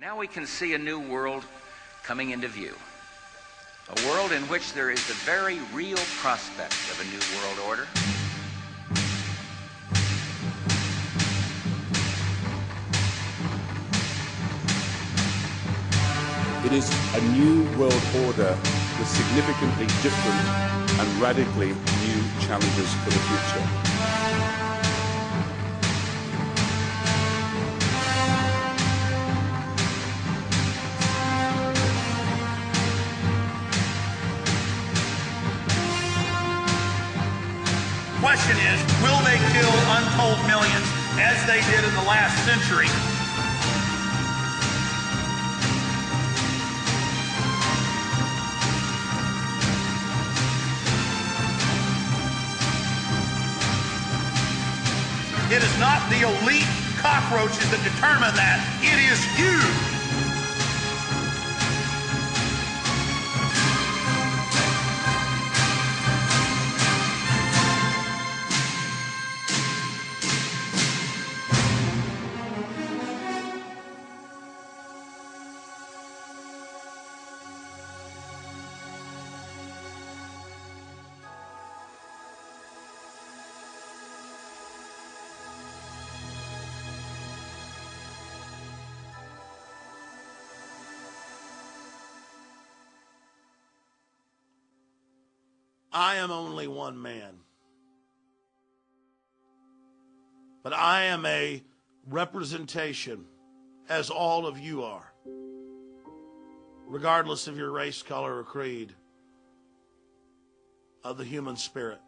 Now we can see a new world coming into view. A world in which there is a very real prospect of a new world order. It is a new world order with significantly different and radically new challenges for the future. Question is, will they kill untold millions as they did in the last century? It is not the elite cockroaches that determine that. It is you. I am only one man, but I am a representation, as all of you are, regardless of your race, color, or creed, of the human spirit.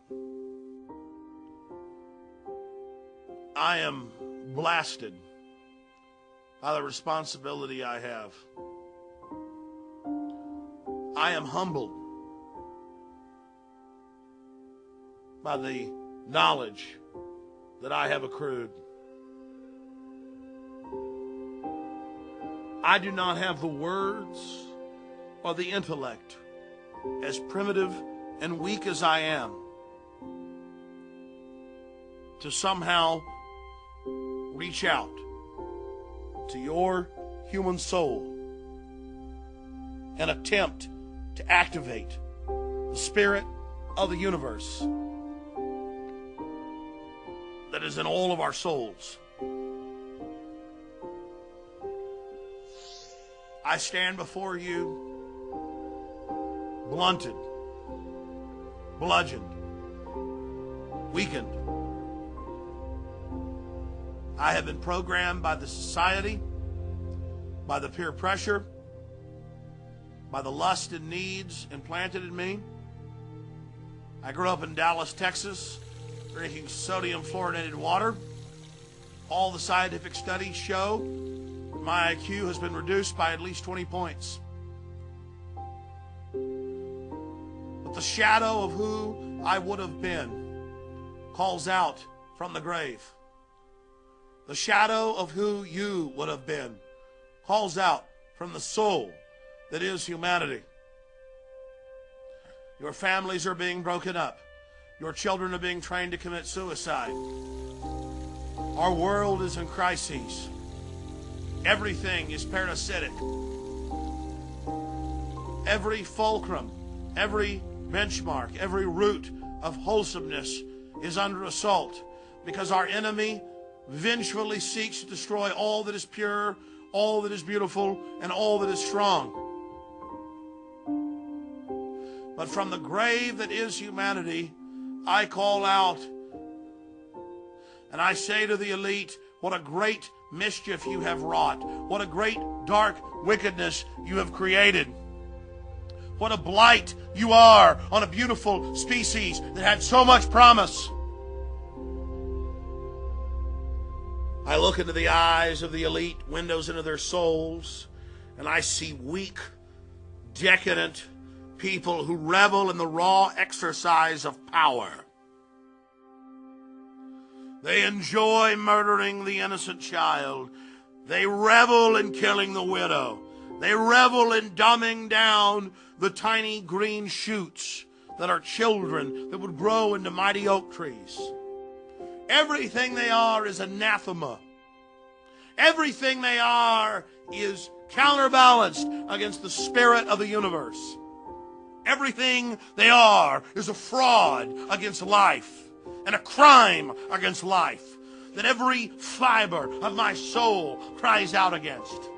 I am blasted by the responsibility I have. I am humbled by the knowledge that I have accrued. I do not have the words or the intellect, as primitive and weak as I am, to somehow reach out to your human soul and attempt to activate the spirit of the universe that is in all of our souls. I stand before you blunted, bludgeoned, weakened. I have been programmed by the society, by the peer pressure, by the lust and needs implanted in me. I grew up in Dallas, Texas, drinking sodium fluorinated water. All the scientific studies show my IQ has been reduced by at least 20 points. But the shadow of who I would have been calls out from the grave. The shadow of who you would have been calls out from the soul that is humanity. Your families are being broken up. Your children are being trained to commit suicide. Our world is in crises. Everything is parasitic. Every fulcrum, every benchmark, every root of wholesomeness is under assault because our enemy vengefully seeks to destroy all that is pure, all that is beautiful, and all that is strong. But from the grave that is humanity, I call out and I say to the elite, what a great mischief you have wrought. What a great dark wickedness you have created. What a blight you are on a beautiful species that had so much promise. I look into the eyes of the elite, windows into their souls, and I see weak, decadent people who revel in the raw exercise of power. They enjoy murdering the innocent child. They revel in killing the widow. They revel in dumbing down the tiny green shoots that are children that would grow into mighty oak trees. Everything they are is anathema. Everything they are is counterbalanced against the spirit of the universe. Everything they are is a fraud against life and a crime against life that every fiber of my soul cries out against.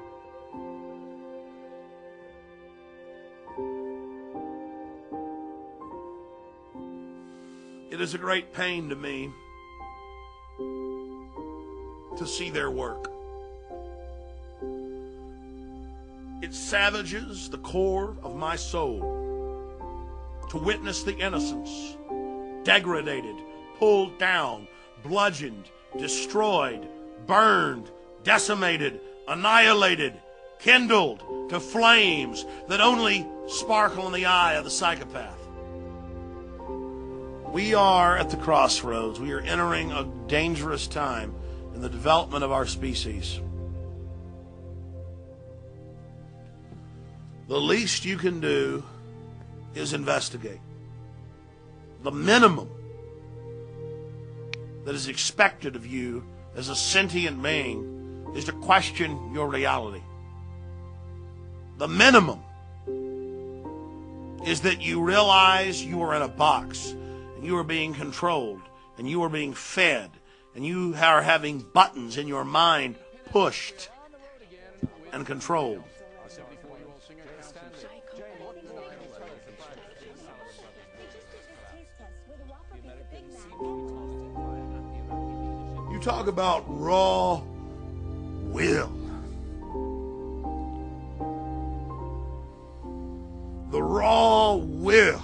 It is a great pain to me to see their work. It savages the core of my soul to witness the innocents degraded, pulled down, bludgeoned, destroyed, burned, decimated, annihilated, kindled to flames that only sparkle in the eye of the psychopath. We are at the crossroads. We are entering a dangerous time in the development of our species. The least you can do is investigate. The minimum that is expected of you as a sentient being is to question your reality. The minimum is that you realize you are in a box and you are being controlled and you are being fed and you are having buttons in your mind pushed and controlled. You talk about raw will. The raw will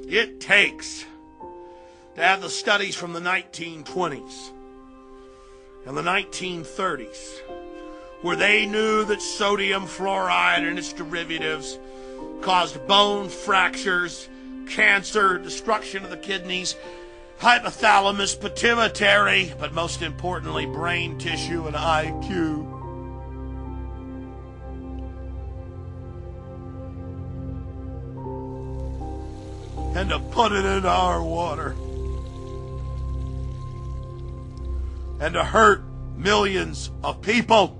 it takes to have the studies from the 1920s and the 1930s, where they knew that sodium fluoride and its derivatives caused bone fractures, cancer, destruction of the kidneys, hypothalamus, pituitary, but most importantly, brain tissue and IQ. And to put it in our water. And to hurt millions of people.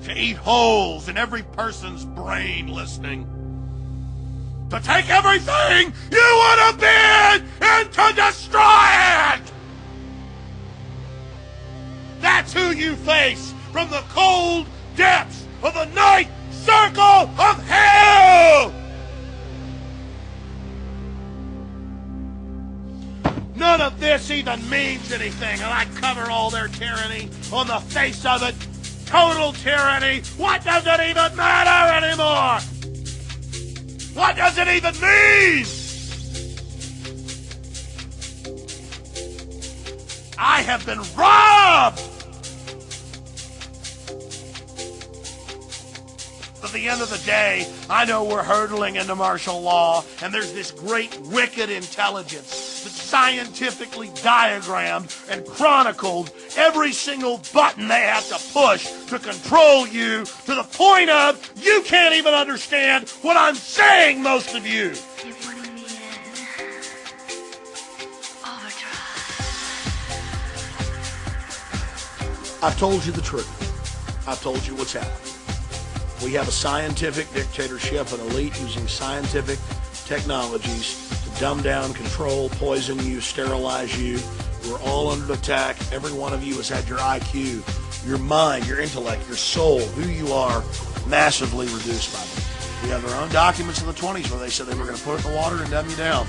To eat holes in every person's brain listening. To take everything you would have been and to destroy it! That's who you face from the cold depths of the night circle of hell! None of this even means anything, and I cover all their tyranny on the face of it. Total tyranny. What does it even matter anymore? What does it even mean? I have been robbed. At the end of the day, I know we're hurtling into martial law, and there's this great wicked intelligence that scientifically diagrammed and chronicled every single button they have to push to control you to the point of you can't even understand what I'm saying, most of you. You're putting me in overdrive. I've told you the truth. I've told you what's happening. We have a scientific dictatorship, an elite using scientific technologies to dumb down, control, poison you, sterilize you. We're all under attack. Every one of you has had your IQ, your mind, your intellect, your soul, who you are, massively reduced by them. We have their own documents in the 20s where they said they were going to put it in the water and dumb you down.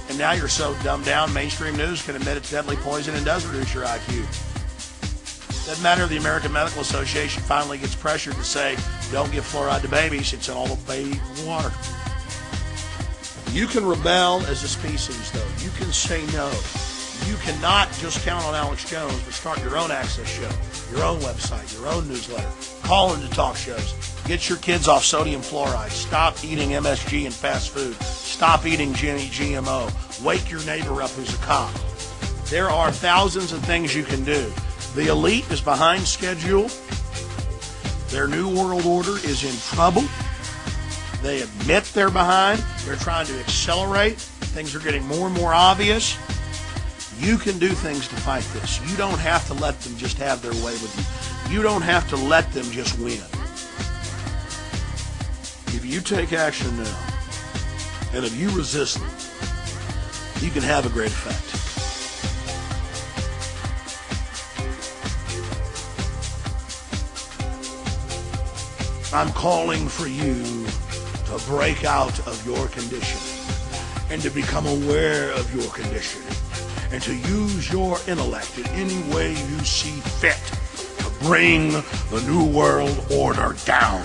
And now you're so dumbed down, mainstream news can admit it's deadly poison and does reduce your IQ. Doesn't matter if the American Medical Association finally gets pressured to say, don't give fluoride to babies, it's in all the baby water. You can rebel as a species, though. You can say no. You cannot just count on Alex Jones, but start your own access show, your own website, your own newsletter. Call into talk shows. Get your kids off sodium fluoride. Stop eating MSG and fast food. Stop eating GMO. Wake your neighbor up who's a cop. There are thousands of things you can do. The elite is behind schedule. Their new world order is in trouble. They admit they're behind. They're trying to accelerate. Things are getting more and more obvious. You can do things to fight this. You don't have to let them just have their way with you. You don't have to let them just win. If you take action now, and if you resist them, you can have a great effect. I'm calling for you to break out of your condition and to become aware of your condition and to use your intellect in any way you see fit to bring the New World Order down.